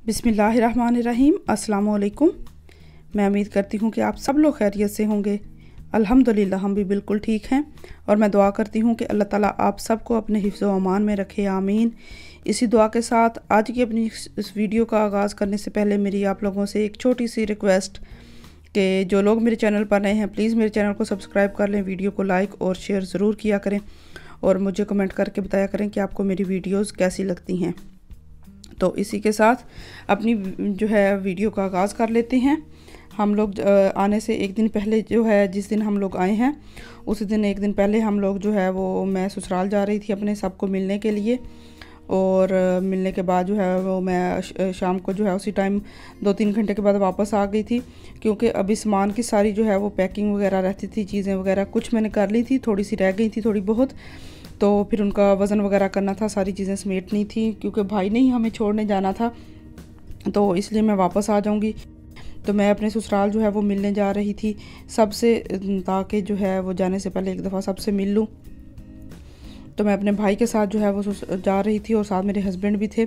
बिस्मिल्लाहिर्रहमानिर्रहीम। अस्सलाम वालेकुम। मैं उम्मीद करती हूँ कि आप सब लोग खैरियत से होंगे। अल्हम्दुलिल्लाह हम भी बिल्कुल ठीक हैं और मैं दुआ करती हूँ कि अल्लाह ताला आप सबको अपने हिफ्ज़ व अमान में रखे, आमीन। इसी दुआ के साथ आज की अपनी इस वीडियो का आगाज़ करने से पहले मेरी आप लोगों से एक छोटी सी रिक्वेस्ट कि जो लोग मेरे चैनल पर नए हैं प्लीज़ मेरे चैनल को सब्सक्राइब कर लें, वीडियो को लाइक और शेयर ज़रूर किया करें और मुझे कमेंट करके बताया करें कि आपको मेरी वीडियोज़ कैसी लगती हैं। तो इसी के साथ अपनी जो है वीडियो का आगाज़ कर लेते हैं। हम लोग आने से एक दिन पहले जो है, जिस दिन हम लोग आए हैं उस दिन एक दिन पहले हम लोग जो है वो मैं ससुराल जा रही थी अपने सबको मिलने के लिए। और मिलने के बाद जो है वो मैं शाम को जो है उसी टाइम 2-3 घंटे के बाद वापस आ गई थी, क्योंकि अभी सामान की सारी जो है वो पैकिंग वगैरह रहती थी, चीज़ें वगैरह कुछ मैंने कर ली थी, थोड़ी सी रह गई थी थोड़ी बहुत। तो फिर उनका वज़न वगैरह करना था, सारी चीज़ें समेटनी थी, क्योंकि भाई ने ही हमें छोड़ने जाना था, तो इसलिए मैं वापस आ जाऊंगी। तो मैं अपने ससुराल जो है वो मिलने जा रही थी सबसे, ताकि जो है वो जाने से पहले एक दफ़ा सबसे मिल लूँ। तो मैं अपने भाई के साथ जो है वो जा रही थी और साथ मेरे हस्बैंड भी थे।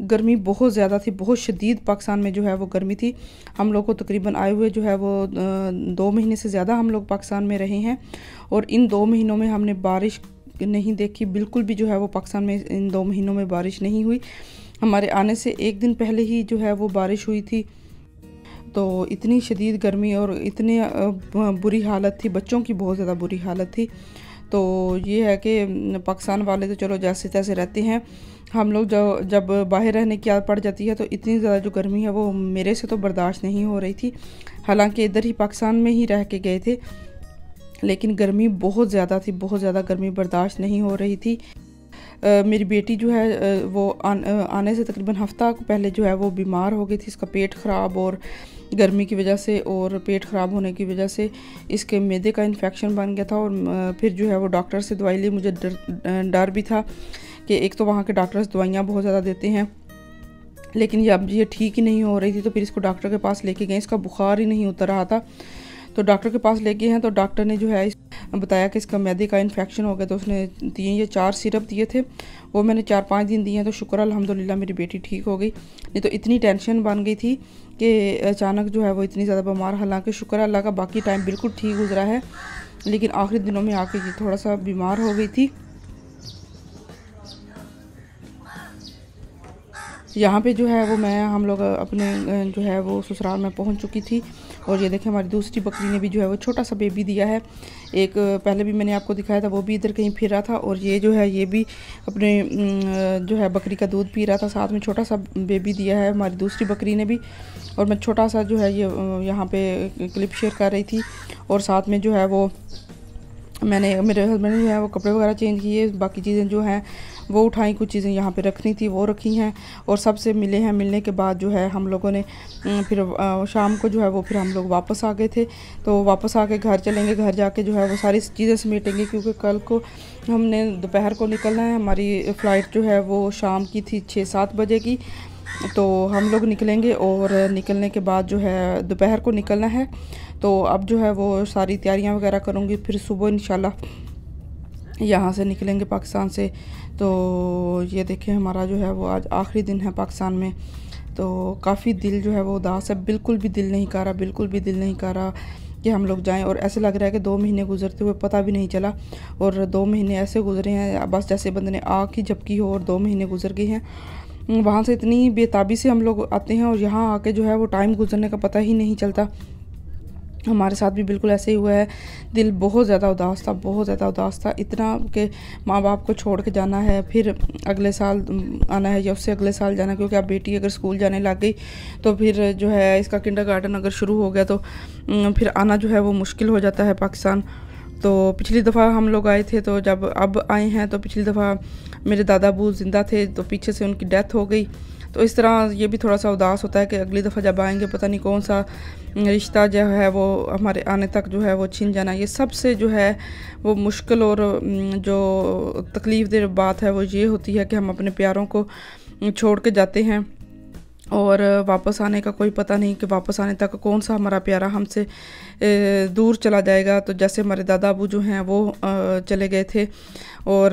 गर्मी बहुत ज़्यादा थी, बहुत शदीद पाकिस्तान में जो है वो गर्मी थी। हम लोग को तकरीबन आए हुए जो है वो 2 महीने से ज़्यादा हम लोग पाकिस्तान में रहे हैं और इन 2 महीनों में हमने बारिश नहीं देखी बिल्कुल भी। जो है वो पाकिस्तान में इन 2 महीनों में बारिश नहीं हुई। हमारे आने से एक दिन पहले ही जो है वो बारिश हुई थी। तो इतनी शदीद गर्मी और इतनी बुरी हालत थी, बच्चों की बहुत ज़्यादा बुरी हालत थी। तो ये है कि पाकिस्तान वाले तो चलो जैसे तैसे रहते हैं, हम लोग जब बाहर रहने की आदत पड़ जाती है तो इतनी ज़्यादा जो गर्मी है वो मेरे से तो बर्दाश्त नहीं हो रही थी। हालांकि इधर ही पाकिस्तान में ही रह के गए थे, लेकिन गर्मी बहुत ज़्यादा थी, बहुत ज़्यादा गर्मी बर्दाश्त नहीं हो रही थी। मेरी बेटी जो है वो आने से तकरीबन हफ़्ता पहले जो है वो बीमार हो गई थी। इसका पेट ख़राब और गर्मी की वजह से और पेट ख़राब होने की वजह से इसके मैदे का इन्फेक्शन बन गया था। और फिर जो है वो डॉक्टर से दवाई ली। मुझे डर भी था कि एक तो वहाँ के डॉक्टर्स दवाइयाँ बहुत ज़्यादा देते हैं, लेकिन अब ये ठीक ही नहीं हो रही थी। तो फिर इसको डॉक्टर के पास लेके गए, इसका बुखार ही नहीं उतर रहा था। तो डॉक्टर के पास ले गए हैं तो डॉक्टर ने जो है बताया कि इसका मैदे का इन्फेक्शन हो गया। तो उसने दिए ये 4 सिरप दिए थे, वो मैंने 4-5 दिन दिए हैं। तो शुक्र अल्हम्दुलिल्लाह मेरी बेटी ठीक हो गई। नहीं तो इतनी टेंशन बन गई थी कि अचानक जो है वो इतनी ज़्यादा बीमार। हालांकि शुक्र अल्लाह का बाकी टाइम बिल्कुल ठीक गुजरा है, लेकिन आखिरी दिनों में आके ये थोड़ा सा बीमार हो गई थी। यहाँ पे जो है वो हम लोग अपने जो है वो ससुराल में पहुँच चुकी थी। और ये देखें हमारी दूसरी बकरी ने भी जो है वो छोटा सा बेबी दिया है। एक पहले भी मैंने आपको दिखाया था, वो भी इधर कहीं फिर रहा था। और ये जो है ये भी अपने जो है बकरी का दूध पी रहा था, साथ में छोटा सा बेबी दिया है हमारी दूसरी बकरी ने भी। और मैं छोटा सा जो है ये यहाँ पे क्लिप शेयर कर रही थी। और साथ में जो है वो मेरे हस्बैंड ने जो है वो कपड़े वगैरह चेंज किए, बाकी चीज़ें जो हैं वो उठाई, कुछ चीज़ें यहाँ पे रखनी थी वो रखी हैं। और सबसे मिले हैं। मिलने के बाद जो है हम लोगों ने फिर शाम को जो है वो फिर हम लोग वापस आ गए थे। तो वापस आके घर चलेंगे, घर जाके जो है वो सारी चीज़ें समेटेंगे, क्योंकि कल को हमने दोपहर को निकलना है। हमारी फ़्लाइट जो है वो शाम की थी 6-7 बजे की। तो हम लोग निकलेंगे और निकलने के बाद जो है दोपहर को निकलना है। तो अब जो है वो सारी तैयारियां वगैरह करूँगी, फिर सुबह इंशाल्लाह यहाँ से निकलेंगे पाकिस्तान से। तो ये देखें हमारा जो है वो आज आखिरी दिन है पाकिस्तान में। तो काफ़ी दिल जो है वो उदास है, बिल्कुल भी दिल नहीं कर रहा, बिल्कुल भी दिल नहीं कर रहा कि हम लोग जाएं। और ऐसे लग रहा है कि 2 महीने गुजरते हुए पता भी नहीं चला। और 2 महीने ऐसे गुजरे हैं बस जैसे बंदे ने आग की झपकी हो, और 2 महीने गुजर गए हैं। वहाँ से इतनी बेताबी से हम लोग आते हैं और यहाँ आके जो है वो टाइम गुजरने का पता ही नहीं चलता। हमारे साथ भी बिल्कुल ऐसे ही हुआ है। दिल बहुत ज़्यादा उदास था, बहुत ज़्यादा उदास था, इतना कि माँ बाप को छोड़ के जाना है, फिर अगले साल आना है या उससे अगले साल जाना है। क्योंकि अब बेटी अगर स्कूल जाने लग गई तो फिर जो है इसका किंडरगार्टन अगर शुरू हो गया तो फिर आना जो है वो मुश्किल हो जाता है पाकिस्तान। तो पिछली दफ़ा हम लोग आए थे, तो जब अब आए हैं तो पिछली दफ़ा मेरे दादा अबू ज़िंदा थे, तो पीछे से उनकी डेथ हो गई। तो इस तरह ये भी थोड़ा सा उदास होता है कि अगली दफ़ा जब आएंगे पता नहीं कौन सा रिश्ता जो है वो हमारे आने तक जो है वो छिन जाना। ये सबसे जो है वो मुश्किल और जो तकलीफ़ देह बात है वो ये होती है कि हम अपने प्यारों को छोड़ के जाते हैं और वापस आने का कोई पता नहीं कि वापस आने तक कौन सा हमारा प्यारा हमसे दूर चला जाएगा। तो जैसे हमारे दादा अबू जो हैं वो चले गए थे और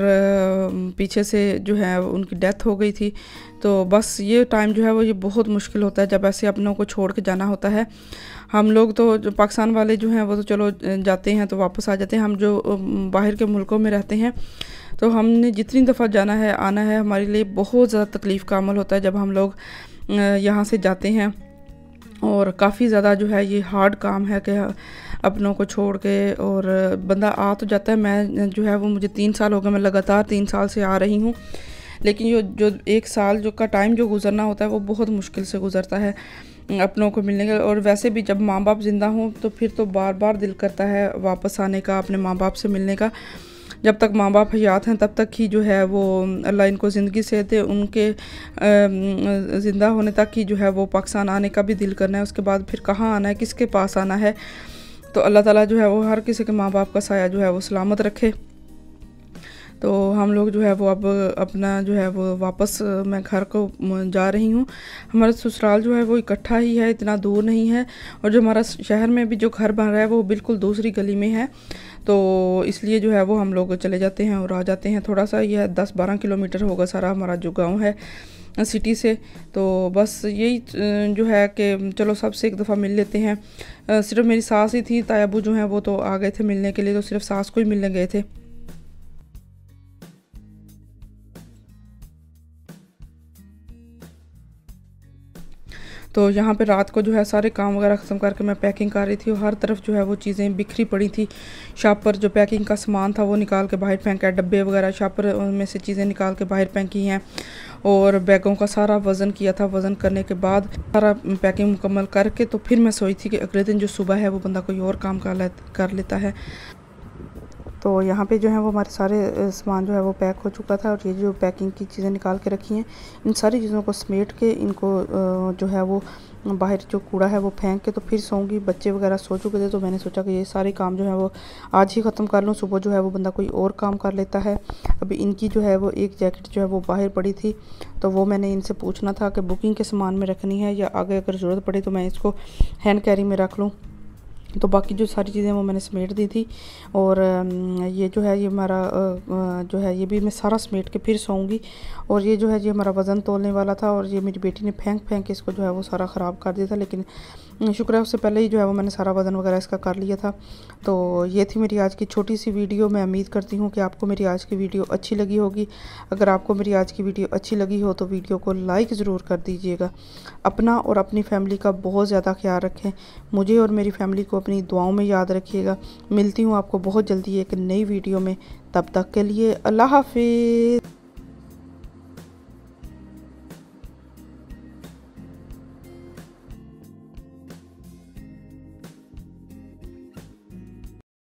पीछे से जो है उनकी डेथ हो गई थी। तो बस ये टाइम जो है वो ये बहुत मुश्किल होता है जब ऐसे अपनों को छोड़ के जाना होता है। हम लोग तो जो पाकिस्तान वाले जो हैं वो तो चलो जाते हैं तो वापस आ जाते हैं। हम जो बाहर के मुल्कों में रहते हैं तो हमने जितनी दफ़ा जाना है आना है, हमारे लिए बहुत ज़्यादा तकलीफ़ का अमल होता है जब हम लोग यहाँ से जाते हैं। और काफ़ी ज़्यादा जो है ये हार्ड काम है कि अपनों को छोड़ के और बंदा आ तो जाता है। मैं जो है वो मुझे 3 साल हो गए, मैं लगातार 3 साल से आ रही हूँ, लेकिन जो 1 साल जो का टाइम जो गुज़रना होता है वो बहुत मुश्किल से गुज़रता है अपनों को मिलने का। और वैसे भी जब माँ बाप ज़िंदा हों तो फिर तो बार बार दिल करता है वापस आने का, अपने माँ बाप से मिलने का। जब तक माँ बाप हयात हैं तब तक ही जो है वो अल्लाह इनको ज़िंदगी से दे, उनके ज़िंदा होने तक ही जो है वो पाकिस्तान आने का भी दिल करना है। उसके बाद फिर कहाँ आना है, किसके पास आना है। तो अल्लाह ताला जो है वो हर किसी के माँ बाप का साया जो है वो सलामत रखे। तो हम लोग जो है वो अब अपना जो है वो वापस मैं घर को जा रही हूँ। हमारा ससुराल जो है वो इकट्ठा ही है, इतना दूर नहीं है। और जो हमारा शहर में भी जो घर बन रहा है वो बिल्कुल दूसरी गली में है, तो इसलिए जो है वो हम लोग चले जाते हैं और आ जाते हैं। थोड़ा सा यह 10-12 किलोमीटर होगा सारा हमारा जो गाँव है सिटी से। तो बस यही जो है कि चलो सबसे एक दफ़ा मिल लेते हैं। सिर्फ मेरी सास ही थी, तायाबू जो हैं वो तो आ गए थे मिलने के लिए, तो सिर्फ सास को ही मिलने गए थे। तो यहाँ पे रात को जो है सारे काम वगैरह ख़त्म करके मैं पैकिंग कर रही थी और हर तरफ जो है वो चीज़ें बिखरी पड़ी थी। शॉपर जो पैकिंग का सामान था वो निकाल के बाहर फेंका, डब्बे वगैरह शॉपर में से चीज़ें निकाल के बाहर फेंकी हैं। और बैगों का सारा वज़न किया था। वज़न करने के बाद सारा पैकिंग मुकम्मल करके तो फिर मैं सोई थी कि अगले दिन जो सुबह है वो बंदा कोई और काम कर लेता है। तो यहाँ पे जो है वो हमारे सारे सामान जो है वो पैक हो चुका था। और ये जो पैकिंग की चीज़ें निकाल के रखी हैं, इन सारी चीज़ों को समेट के इनको जो है वो बाहर जो कूड़ा है वो फेंक के तो फिर सोऊंगी। बच्चे वगैरह सो चुके थे तो मैंने सोचा कि ये सारे काम जो है वो आज ही ख़त्म कर लूँ, सुबह जो है वो बंदा कोई और काम कर लेता है। अभी इनकी जो है वो एक जैकेट जो है वो बाहर पड़ी थी, तो वो मैंने इनसे पूछना था कि बुकिंग के सामान में रखनी है या आगे अगर ज़रूरत पड़े तो मैं इसको हैंड कैरी में रख लूँ। तो बाकी जो सारी चीज़ें वो मैंने समेट दी थी। और ये जो है ये हमारा जो है ये भी मैं सारा समेट के फिर सोऊंगी। और ये जो है ये हमारा वज़न तोलने वाला था और ये मेरी बेटी ने फेंक के इसको जो है वो सारा ख़राब कर दिया था, लेकिन शुक्र है उससे पहले ही जो है वो मैंने सारा वज़न वगैरह इसका कर लिया था। तो ये थी मेरी आज की छोटी सी वीडियो। मैं उम्मीद करती हूँ कि आपको मेरी आज की वीडियो अच्छी लगी होगी। अगर आपको मेरी आज की वीडियो अच्छी लगी हो तो वीडियो को लाइक ज़रूर कर दीजिएगा। अपना और अपनी फैमिली का बहुत ज़्यादा ख्याल रखें। मुझे और मेरी फैमिली को अपनी दुआओं में याद रखिएगा। मिलती हूँ आपको बहुत जल्दी एक नई वीडियो में, तब तक के लिए अल्लाह हाफिज़।